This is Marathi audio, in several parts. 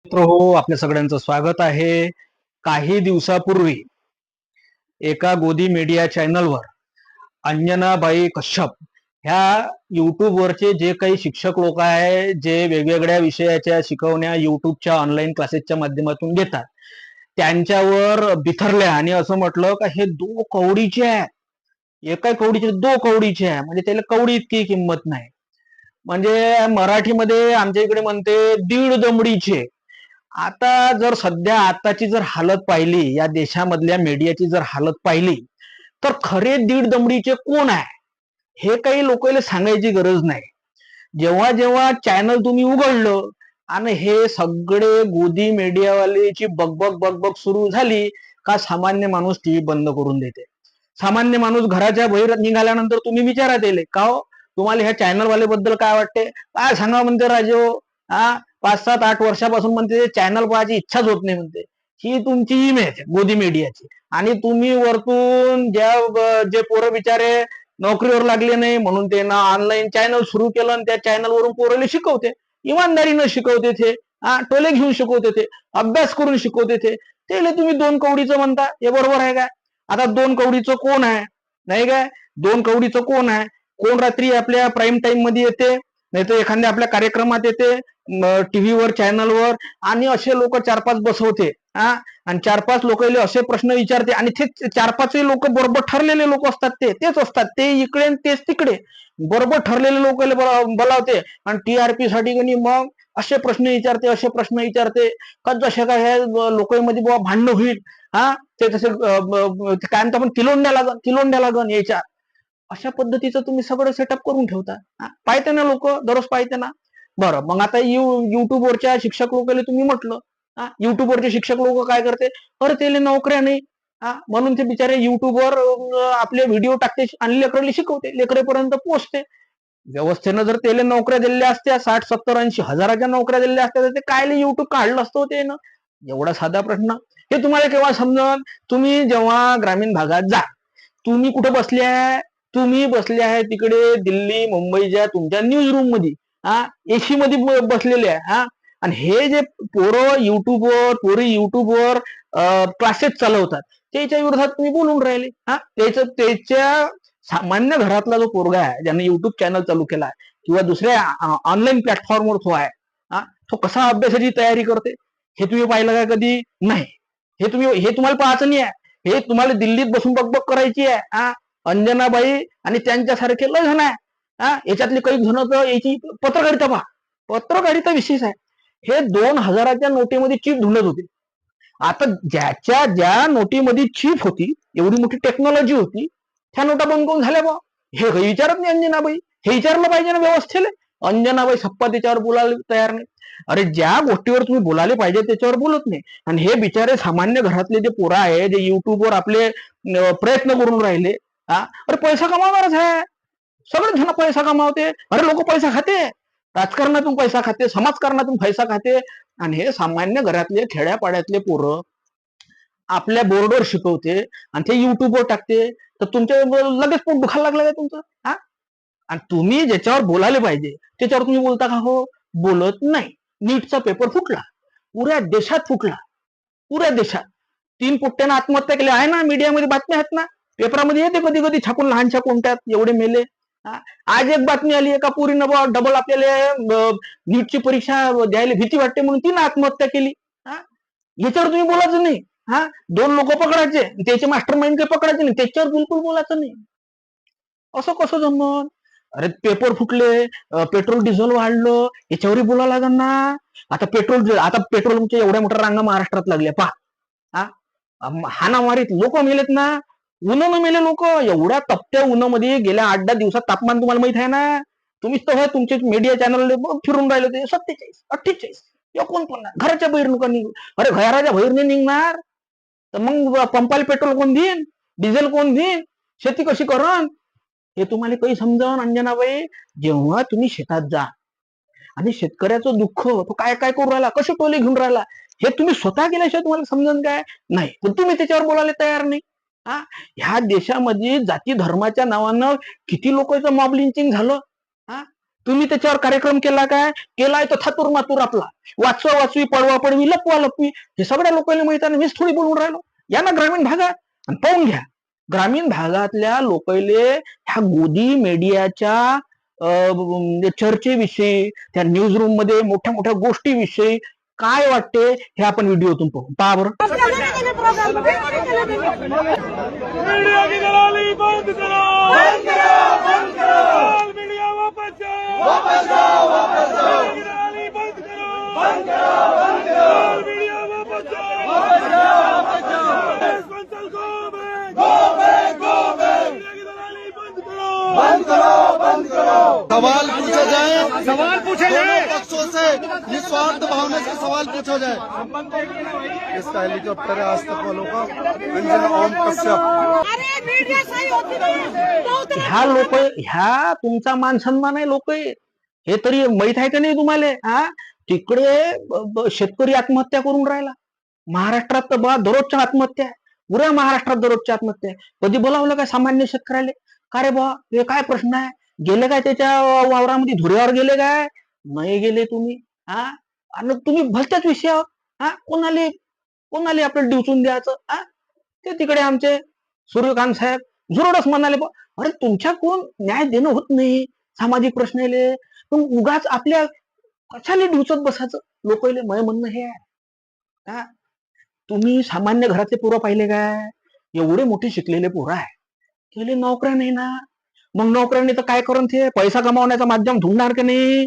मित्र हो, आपल्या सगळ्यांचं स्वागत आहे. काही दिवसापूर्वी एका गोदी मीडिया चॅनलवर अंजनाबाई कश्यप ह्या युट्यूबवरचे जे काही शिक्षक लोक आहे, जे वेगवेगळ्या विषयाच्या शिकवण्या युट्यूबच्या ऑनलाईन क्लासेसच्या माध्यमातून घेतात, त्यांच्यावर बिथरल्या आणि असं म्हटलं का हे दो कवडीचे आहे, एका कवडीचे दो कवडीचे आहे, म्हणजे त्याला कवडी इतकी किंमत नाही. म्हणजे मराठीमध्ये आमच्या इकडे म्हणते दीड दमडीचे. आता जर सध्या आताची जर हालत पाहिली, या देशामधल्या मीडियाची जर हालत पाहिली, तर खरे दीड दमडीचे कोण आहे हे काही लोकांना सांगायची गरज नाही. जेव्हा जेव्हा चॅनल तुम्ही उघडलं आणि हे सगळे गोदी मीडियावाल्याची बकबक बकबक सुरू झाली का सामान्य माणूस टीव्ही बंद करून देते. सामान्य माणूस घराच्या बाहेर निघाल्यानंतर तुम्ही विचारात येले का हो तुम्हाला ह्या चॅनलवाले बद्दल काय वाटते, काय सांगा म्हणते राजो. हा 5-7-8 वर्षापासून म्हणते चॅनल पाहायची इच्छाच होत नाही म्हणते. ही तुमची इमेज गोदी मीडियाची. आणि तुम्ही वरतून जे पोरं बिचारे नोकरीवर लागले नाही म्हणून ते ना ऑनलाईन चॅनल सुरू केलं आणि त्या चॅनलवरून पोराला शिकवते, इमानदारीनं शिकवते ते. टोले घेऊन शिकवते ते, अभ्यास करून शिकवते ते. त्याला तुम्ही दोन कवडीचं म्हणता, हे बरोबर आहे काय? आता दोन कवडीचं कोण आहे नाही काय? दोन कवडीचं कोण आहे? कोण रात्री आपल्या प्राईम टाइम मध्ये येते, नाही तर एखाद्या आपल्या कार्यक्रमात येते टीव्हीवर चॅनलवर, आणि असे लोक 4-5 बसवते. आणि 4-5 लोकांना असे प्रश्न विचारते, आणि ते 4-5 लोक बरोबर ठरलेले लोक असतात, तेच असतात, ते इकडे तेच तिकडे बरोबर ठरलेले लोक बोलावते. आणि टीआरपी साठी कधी मग असे प्रश्न विचारते, असे प्रश्न विचारते का जसे काय ह्या लोकांमध्ये बाबा भांडण होईल. ते तसे काय म्हणतो आपण, तिलोंड्या लागन याच्या. अशा पद्धतीचं तुम्ही सगळं सेटअप करून ठेवता. पाहते ना लोक, दररोज पाहते ना. बरं, मग आता युट्यूबवरच्या शिक्षक लोकांना तुम्ही म्हटलं, युट्यूबवरचे शिक्षक लोक काय करते, अरे त्याला नोकऱ्या नाही, म्हणून ते बिचारे युट्यूबवर आपले व्हिडिओ टाकते आणि लेकरांना शिकवते, लेकरेपर्यंत पोहोचते. व्यवस्थेनं जर त्याला नोकऱ्या दिलेल्या असत्या, 60-70-80 हजाराच्या नोकऱ्या दिलेल्या असत्या, तर ते काय युट्यूब काढलं असतं ते ना. एवढा साधा प्रश्न. हे तुम्हाला केव्हा समजन? तुम्ही जेव्हा ग्रामीण भागात जा. तुम्ही कुठे बसले आहे? तुम्ही बसले आहे तिकडे दिल्ली मुंबईच्या तुमच्या न्यूज रूम मध्ये, एसी मध्ये बसलेले आहे. आणि हे जे पोरी युट्यूबवर क्लासेस चालवतात, त्याच्या विरोधात तुम्ही बोलून राहिले. त्याच्या सामान्य घरातला जो पोरगा आहे ज्याने युट्यूब चॅनल चालू केला आहे किंवा दुसऱ्या ऑनलाईन प्लॅटफॉर्मवर तो आहे, तो कसा अभ्यासाची तयारी करते हे तुम्ही पाहिलं का कधी? नाही. हे तुम्हाला पाहायचं नाही आहे. हे तुम्हाला दिल्लीत बसून बकबक करायची आहे. अंजनाबाई आणि त्यांच्यासारखे लय जण आहे. याच्यातले काही जण तर याची पत्रकारिता पहा, पत्रकारिता विशेष आहे. हे 2000च्या नोटीमध्ये चिप ढुंढत होते. आता ज्या नोटीमध्ये चिप होती, एवढी मोठी टेक्नॉलॉजी होती, त्या नोटा बंद करून झाल्या बा. हे विचारत नाही अंजनाबाई. हे विचारलं पाहिजे ना व्यवस्थेला. अंजनाबाई सप्पा त्याच्यावर बोलायला तयार नाही. अरे ज्या गोष्टीवर तुम्ही बोलायला पाहिजे त्याच्यावर बोलत नाही. आणि हे बिचारे सामान्य घरातले जे पोरं आहे, जे युट्यूबवर आपले प्रयत्न करून राहिले, अरे पैसा कमावणारच आहे. सगळे जण पैसा कमावते. अरे लोक पैसा खाते, राजकारणातून पैसा खाते, समाजकारणातून पैसा खाते. आणि हे सामान्य घरातले खेड्यापाड्यातले पोरं आपल्या बोर्डवर शिकवते आणि ते युट्यूबवर टाकते, तर तुमच्या लगेच पोट दुखायला लागलं का तुमचं? आणि तुम्ही ज्याच्यावर बोलायला पाहिजे त्याच्यावर तुम्ही बोलता का? हो, बोलत नाही. नीटचा पेपर फुटला, पुऱ्या देशात फुटला, पुऱ्या देशात. 3 पुट्ट्यानं आत्महत्या केल्या आहे ना, मीडियामध्ये बातम्या आहेत ना, पेपरामध्ये येते कधी कधी छापून, लहानशा कोणत्यात एवढे मेले. आज एक बातमी आली एका पोरीनं डबल आपल्याला नीटची परीक्षा द्यायला भीती वाटते म्हणून तिनं आत्महत्या केली. याच्यावर तुम्ही बोलायचं नाही. 2 लोक पकडायचे, त्याचे मास्टर माइंड काही पकडायचे नाही, त्याच्यावर बिलकुल बोलायचं नाही. असं कसं जमन? अरे पेपर फुटले, पेट्रोल डिझेल वाढलं, याच्यावरही बोलायला लागेल ना. आता पेट्रोलच्या एवढ्या मोठ्या रांगा महाराष्ट्रात लागल्या पहा. हानामारीत लोक मेलेत ना, उन्हानं मेले लोक. एवढ्या तपत्या उन्हामध्ये गेल्या 8-10 दिवसात तापमान तुम्हाला माहित आहे ना. तुम्हीच तर तुमचे मीडिया चॅनल फिरून राहिले ते 47-48, 49. घराच्या बाहेर नका निघू. अरे घराच्या बाहेर नाही निघणार तर मग पंपाला पेट्रोल कोण देईन, डिझेल कोण देईन, शेती कशी करण? हे तुम्हाला काही समजावं अंजनाबाई. जेव्हा तुम्ही शेतात जा आणि शेतकऱ्याचं दुःख तो काय काय करू राहिला, कसे टोले घेऊन राहिला, हे तुम्ही स्वतः केल्याशिवाय तुम्हाला समजून काय नाही. पण तुम्ही त्याच्यावर बोलायला तयार नाही. ह्या देशामध्ये जाती धर्माच्या नावानं किती लोकांचं मॉब लिंचिंग झालं. तुम्ही त्याच्यावर कार्यक्रम केला काय? केलाय तर थातूर मातूर आपला, वाचवा वाचवी, पळवा पळवी, लपवा लपवी, हे सगळ्या लोकांना माहित आहे. मीच थोडी बोलून राहिलो. या ना ग्रामीण भागात आणि पाहून घ्या. ग्रामीण भागातल्या लोकांले ह्या गोदी मीडियाच्या चर्चेविषयी, त्या न्यूज रूम मध्ये मोठ्या मोठ्या गोष्टीविषयी काय वाटते हे आपण व्हिडिओतून पाहू. पहा बरं. मीडिया की दलाली बंद करो, बंद करो, बंद करो। मीडिया वापस जाओ, वापस जाओ, वापस जाओ। दलाली बंद करो, बंद करो, बंद करो। मीडिया वापस जाओ, वापस जाओ, वापस जाओ। Sponsor go back, go back. Media की दलाली बंद करो, बंद करो, बंद करो। सवाल पूछा जाए, सवाल पूछे जाए, पक्षों से निस्वार्थ भावना से सवाल पूछा जाए। इसका हेलीकॉप्टर है आज तक वालों का, अंजना ओम कश्यप। अरे मीडिया सही होती नहीं। ह्या लोक, ह्या तुमचा मान सन्मान आहे लोक, हे तरी माहित आहे का नाही तुम्हाला? तिकडे शेतकरी आत्महत्या करून राहिला. महाराष्ट्रात तर बा दररोजच्या आत्महत्या आहे. पुऱ्या महाराष्ट्रात दररोजच्या आत्महत्या आहे. कधी बोलावलं काय सामान्य शेतकऱ्याला? का रे बा, हे काय प्रश्न आहे? गेले काय त्याच्या वावरामध्ये धुऱ्यावर गेले काय? नाही गेले तुम्ही. आणि तुम्ही भलत्याच विषयावर कोणाले आपल्याला डिवचून द्यायचं? ते तिकडे आमचे सूर्यकांत साहेब जुरडच म्हणाले, अरे तुमच्या कोण न्याय देणं होत नाही सामाजिक प्रश्नाले, पण उगाच आपल्या कशाला डिवचत बसायचं लोकांले? मय म्हणणं हे आहे, तुम्ही सामान्य घरातले पोरं पाहिले काय? एवढे मोठे शिकलेले पोरं आहे, त्याले नोकऱ्या नाही ना. मग नोकऱ्याने तर काय करून ते पैसा कमावण्याचं माध्यम ढूंढणार की नाही?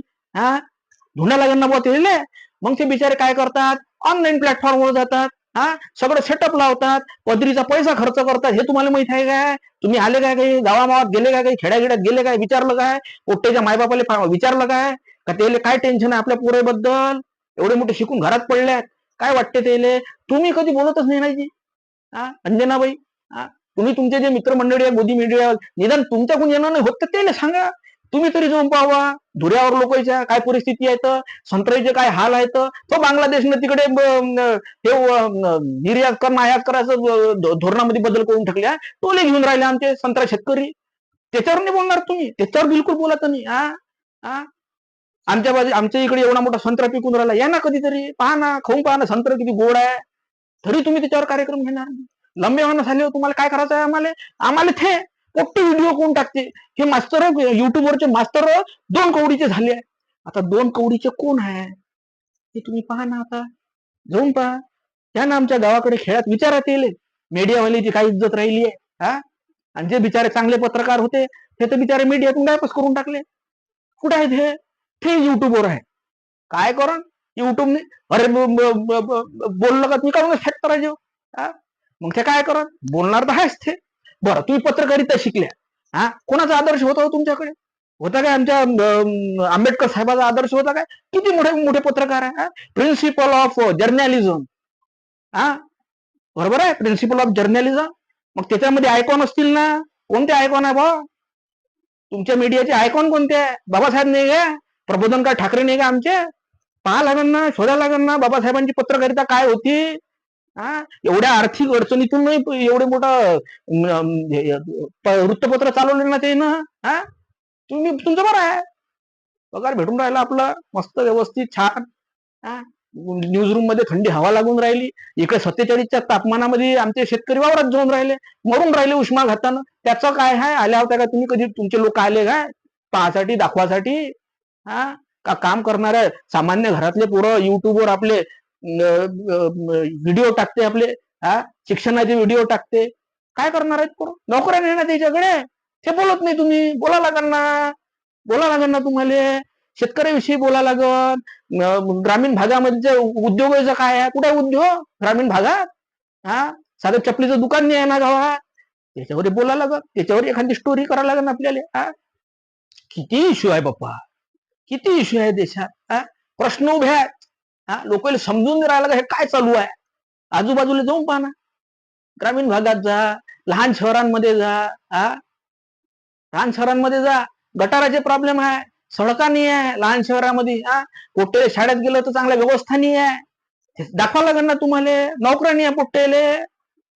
ढूंढा लागेल ना बुवा त्याले. मग ते बिचारे काय करतात? ऑनलाईन प्लॅटफॉर्मवर जातात, सगळं सेटअप लावतात, पदरीचा पैसा खर्च करतात. हे तुम्हाला माहित आहे काय? तुम्ही आले काय? काही गावामावात गेले काय? काही खेड्यागिड्यात गेले काय? विचारलं काय? पोट्टेच्या मायबापाला विचारलं काय? का त्याले काय टेन्शन आहे आपल्या पोरेबद्दल? एवढे मोठे शिकून घरात पडल्यात, काय वाटते त्याले? तुम्ही कधी बोलतच नाही ना जी. अंजनाबाई, तुम्ही तुमचे जे मित्रमंडळी आहे मोदी मीडिया, निदान तुमच्याकडून येणं नाही होत तर त्याला सांगा. तुम्ही तरी जाऊन पाहावा धुऱ्यावर लोकांच्या काय परिस्थिती आहे, तर संत्र्याचे काय हाल आहेत. तो बांगलादेशनं तिकडे हे निर्यात कर आयात करायचं धोरणामध्ये बदल करून टाकल्या. तोले घेऊन राहिले आमचे संत्रा शेतकरी. त्याच्यावर नाही बोलणार तुम्ही? त्याच्यावर बिलकुल बोलत नाही. आमच्या इकडे एवढा मोठा संत्रा पिकून राहिला, या ना कधीतरी पहा ना, खाऊन पहा ना संत्रा किती गोड आहे. तरी तुम्ही त्याच्यावर कार्यक्रम घेणार. लंबे होणं झाले, तुम्हाला काय करायचं आहे? आम्हाला ते मोठे व्हिडिओ कोण टाकते? हे मास्तर युट्यूबवरचे मास्तर 2 कवडीचे झाले. आता 2 कवडीचे कोण आहे हे तुम्ही पहा ना. आता जाऊन पहा, त्या ना आमच्या गावाकडे खेळात विचारात येईल मीडियावाल्याची काय इज्जत राहिली आहे. आणि जे बिचारे चांगले पत्रकार होते ते तर बिचारे मीडियातून गायबच करून टाकले. कुठे आहेत ते? युट्यूबवर आहे. काय करण युट्यूबने? अरे बोललं का तुम्ही काढूनच हॅक करायचे. मग ते काय करत? बोलणार तर आहेच ते. बरं, तुम्ही पत्रकारिता शिकल्या, कोणाचा आदर्श होता तुमच्याकडे? होता काय आमच्या आंबेडकर साहेबाचा आदर्श होता काय? किती मोठे मोठे पत्रकार आहे. प्रिन्सिपल ऑफ जर्नलिझम, बरोबर आहे, प्रिन्सिपल ऑफ जर्नलिझम. मग त्याच्यामध्ये आयकॉन असतील ना? कोणते आयकॉन आहे बा तुमच्या मीडियाचे? आयकॉन कोणते आहे? बाबासाहेब नाही का? प्रबोधनकार ठाकरे नाही का आमचे? पहा लागेल ना, शोधा लागेल ना बाबासाहेबांची पत्रकारिता काय होती. एवढ्या आर्थिक अडचणीतून एवढे मोठं वृत्तपत्र चालवले ना ते ना. तुम्ही तुमचं बरं आहे, पगार भेटून राहिला आपलं मस्त व्यवस्थित छान. न्यूज रूम मध्ये थंडी हवा लागून राहिली. इकडे 47च्या तापमानामध्ये आमचे शेतकरी वावरात जाऊन राहिले, मरून राहिले उष्माघातानं. त्याचं काय आहे? आल्या होत्या का तुम्ही कधी? तुमचे लोक आले काय पाहासाठी, दाखवासाठी? का काम करणाऱ्या सामान्य घरातले पोरं युट्यूबवर आपले व्हिडिओ टाकते, आपले शिक्षणाचे व्हिडिओ टाकते. काय करणार आहेत पोरं? नोकऱ्या नाही ना त्याच्याकडे. ते बोलत नाही तुम्ही. बोला लागल ना तुम्हाला. शेतकऱ्याविषयी बोला लागल. ग्रामीण भागामध्ये उद्योगाचं काय आहे? कुठे उद्योग ग्रामीण भागात? साधं चपलीचं दुकान नाही आहे ना गावात. त्याच्यावर बोला लागल, त्याच्यावर एखादी स्टोरी करायला लागेल आपल्याला. किती इश्यू आहे बाप्पा, किती इश्यू आहे देशात. प्रश्न उभे आहेत. लोकांना समजून राहिलं का हे काय चालू आहे? आजूबाजूला जाऊन पहा ना, ग्रामीण भागात जा, लहान शहरांमध्ये जा. लहान शहरांमध्ये जा, गटाराचे प्रॉब्लेम आहे, सडका नाही आहे लहान शहरामध्ये. पोट्टे शाळेत गेलं तर चांगल्या व्यवस्था नाही आहे. दाखवा लागेल ना तुम्हाला. नोकऱ्या नाही आहे पोट्टेले,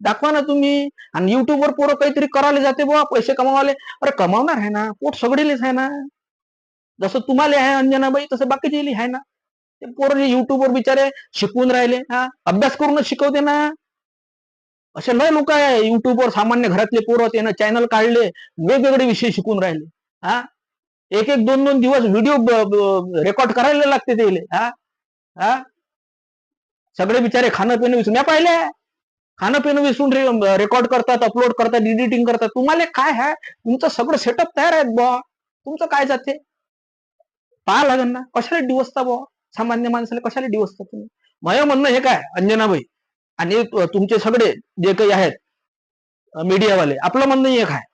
दाखवा ना तुम्ही. आणि युट्यूबवर पोरं काहीतरी करायला जाते बुवा पैसे कमावाले. अरे कमावणार आहे ना, पोट सगळेलेच आहे ना. जसं तुम्हाला आहे अंजनाबाई तसं बाकीचे आहे ना. ते पोरं युट्यूबवर बिचारे शिकवून राहिले, हा अभ्यास करूनच शिकवते ना. असे लय लोक आहे युट्यूबवर, सामान्य घरातले पोरं त्यानं चॅनल काढले, वेगवेगळे विषय शिकून राहिले. हा एक एक दोन दोन दिवस व्हिडिओ रेकॉर्ड करायला लागते त्याले. हा हा सगळे बिचारे खाणं पिणं विसरून पाहिले, खाणं पिणं विसरून रेकॉर्ड करतात, अपलोड करतात, एडिटिंग करतात. तुम्हाला काय आहे, तुमचं सगळं सेटअप तयार आहे बुवा, तुमचं काय जाते पाहा लागेल ना. कशाला डिवसता बुवा, सामान्य माणसाला कशाला डिवसता तुम्ही. माझं म्हणणं हे काय अंजनाबाई आणि तुमचे सगळे जे काही आहेत मीडियावाले, आपलं म्हणणं एक आहे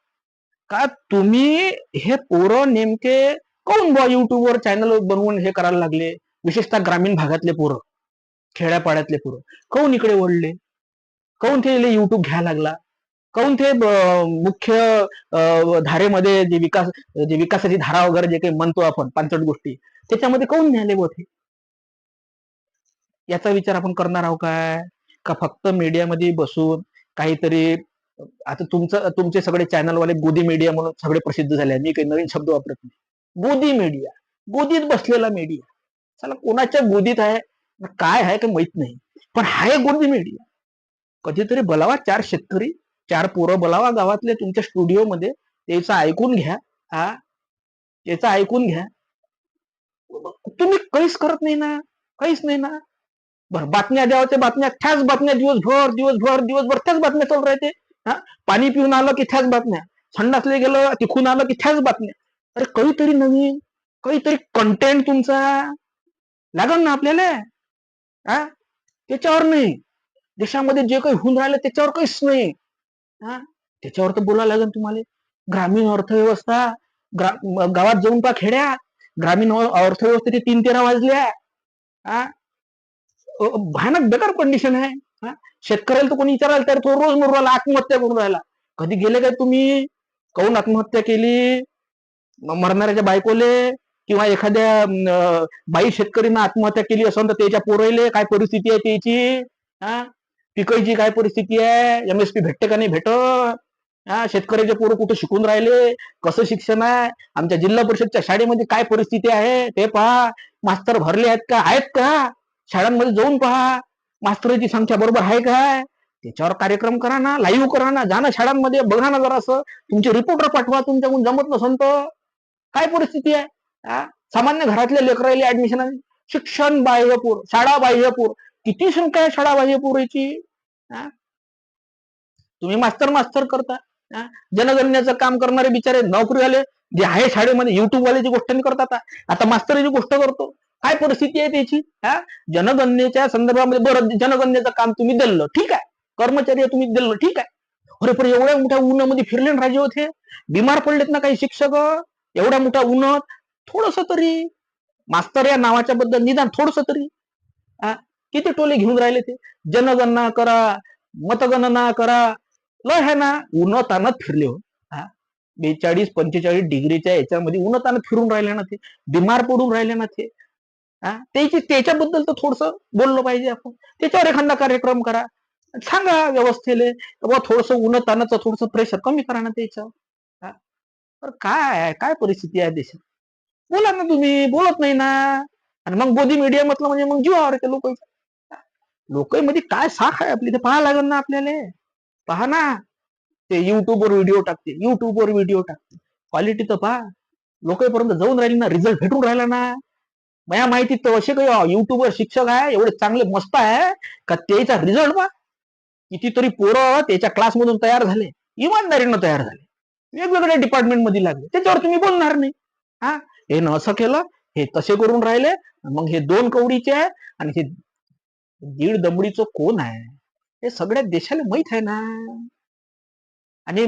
का तुम्ही हे पोरं नेमके कोण बुवा युट्यूबवर चॅनल बनवून हे करायला लागले, विशेषतः ग्रामीण भागातले पोरं, खेड्यापाड्यातले पोरं कोण इकडे वळले, कोण ते युट्यूब घ्यायला लागला, काऊन ते मुख्य धारेमध्ये जे विकासाची धारा वगैरे जे काही म्हणतो आपण 65 गोष्टी, त्याच्यामध्ये काऊन न्याले होते. याचा विचार आपण करणार आहोत काय, का फक्त मीडियामध्ये बसून काहीतरी. आता तुमचे सगळे चॅनलवाले गोदी मीडिया म्हणून सगळे प्रसिद्ध झाले. मी काही नवीन शब्द वापरत नाही. गोदी मीडिया, गोदीत बसलेला मीडिया. चला कोणाच्या गोदीत आहे काय आहे काही माहित नाही, पण हाय गोदी मीडिया. कधीतरी बोलावा 4 शेतकरी, 4 पोरं बोलावा गावातले तुमच्या स्टुडिओमध्ये, त्याचं ऐकून घ्या. हा त्याचं ऐकून घ्या. तुम्ही काहीच करत नाही ना, काहीच नाही ना. बरं बातम्या द्यावं, ते बातम्या त्याच बातम्या दिवसभर दिवसभर दिवसभर त्याच बातम्या चालू राहते. हा पाणी पिऊन आलं की त्याच बातम्या, संडासले गेलं तिखून आलं की त्याच बातम्या. अरे काहीतरी नवीन, काहीतरी कंटेंट तुमचा लागल ना आपल्याला. हा त्याच्यावर नाही, देशामध्ये जे काही होऊन राहिलं त्याच्यावर काहीच नाही. हा त्याच्यावर तर बोलायला लागेल तुम्हाला. ग्रामीण अर्थव्यवस्था, गावात जाऊन पा खेड्या, ग्रामीण अर्थव्यवस्थेचे 3-13 वाजल्या. हा भयानक बेकार कंडिशन आहे. हा शेतकऱ्याला तर कोणी विचारायला तर तो रोज मरून राहिला, आत्महत्या करून राहिला. कधी गेले काय तुम्ही, काऊन आत्महत्या केली, मरणाऱ्याच्या बायकोले किंवा एखाद्या बाई शेतकरीनं आत्महत्या केली असं तर त्याच्या पोरायले काय परिस्थिती आहे त्याची. हा पिकायची काय परिस्थिती आहे, MSP भेटते का नाही भेटत. हा शेतकऱ्याचे पोरं कुठे शिकून राहिले, कसं शिक्षण आहे, आमच्या जिल्हा परिषदच्या शाळेमध्ये काय परिस्थिती आहे ते पहा. मास्तर भरले आहेत का शाळांमध्ये जाऊन पहा, मास्तरांची संख्या बरोबर आहे काय. त्याच्यावर कार्यक्रम करा ना, लाईव्ह करा ना, जा ना शाळांमध्ये, बघा ना जरा असं, तुमचे रिपोर्टर पाठवा, तुमच्याकडून जमत नसन तर. काय परिस्थिती आहे, सामान्य घरातल्या लेकरायला ऍडमिशन, शिक्षण बाह्यपूर, शाळा बाह्यपूर, किती संख्या आहे शाळा बाह्यपूरची. तुम्ही मास्तर करता. जनगणनेचं काम करणारे बिचारे नोकरी आले जे आहे शाळेमध्ये, युट्यूब वाल्याची गोष्ट नाही करतात. आता मास्तराची गोष्ट करतो, काय परिस्थिती आहे त्याची. जनगणनेच्या संदर्भामध्ये बरं, जनगणनेचं काम तुम्ही दिलं ठीक आहे, कर्मचारी तुम्ही दिलं ठीक आहे. अरे पण एवढ्या मोठ्या उन्हामध्ये फिरले राजे होते, बिमार पडलेत ना काही शिक्षक, एवढ्या मोठ्या उन्हात थोडस तरी मास्तर या नावाच्या बद्दल निदान थोडस तरी. किती टोले घेऊन राहिले ते, जनगणना करा, मतगणना करा, लय आहे ना. उन्हातानात फिरले हो, 42-45 डिग्रीच्या याच्यामध्ये उन्हातानात फिरून राहिले ना ते, बिमार पडून राहिले ना ते. त्याच्याबद्दल तर थोडस बोललं पाहिजे आपण. त्याच्यावर एखादा कार्यक्रम करा, सांगा व्यवस्थेले बाबा थोडस उन्हातानाचं थोडस प्रेशर कमी करा ना त्याच्यावर. काय परिस्थिती आहे देशात, बोला ना तुम्ही, बोलत नाही ना. आणि मग गोदी मीडिया म्हटलं म्हणजे मग जीवावर येते लोकांमध्ये काय साख आहे आपली, ते पाहा लागेल ना आपल्याला. पहा ना, ते युट्यूबवर व्हिडिओ टाकते, क्वालिटी तर पहा. लोकांपर्यंत जाऊन राहिली ना, रिझल्ट भेटून राहिला ना. माझ्या माहितीत तर असे काही युट्यूबवर शिक्षक आहे एवढे चांगले मस्त आहे का त्याचा रिझल्ट पहा. कितीतरी पोरं त्याच्या क्लासमधून तयार झाले, इमानदारीनं तयार झाले, वेगवेगळ्या डिपार्टमेंट मध्ये लागले. त्याच्यावर तुम्ही बोलणार नाही. हे न असं केलं, हे तसे करून राहिले, मग हे 2 कवडीचे आहे आणि हे 1.5 दमडीचं कोण आहे, हे सगळ्या देशाला माहित आहे ना. आणि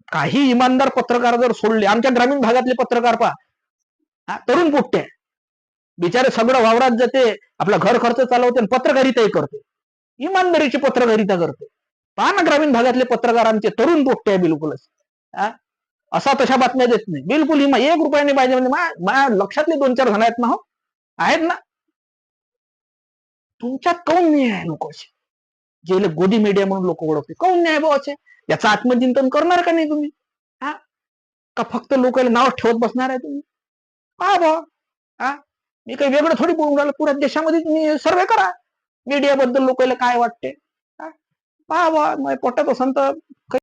काही इमानदार पत्रकार जर सोडले, आमच्या ग्रामीण भागातले पत्रकार पहा, तरुण पोट्टे बिचारे, सगळं वावरात जाते, आपला घर खर्च चालवते, पत्रकारिताही करते, इमानदारीची पत्रकारिता करते. पहा ना ग्रामीण भागातले पत्रकार आमचे तरुण पोट्टे आहे बिलकुलच. असा तशा बातम्या देत नाही बिलकुल. 1 रुपयाने पाहिजे म्हणजे माझ्या लक्षातले 2-4 जण आहेत ना, हो आहेत ना. तुमच्यात काऊन नाही आहे लोक असे, जे गोदी मीडिया म्हणून लोक ओळखते, काऊन नाही भावाचे. याचं आत्मचिंतन करणार का नाही तुम्ही. का फक्त लोकांना नाव ठेवत बसणार आहे तुम्ही. पहा बा, हा मी काही वेगळं थोडी बोलून राहिलो. पुऱ्या देशामध्ये तुम्ही सर्वे करा मीडियाबद्दल लोकांना काय वाटते. पहा बा, पटत असन तर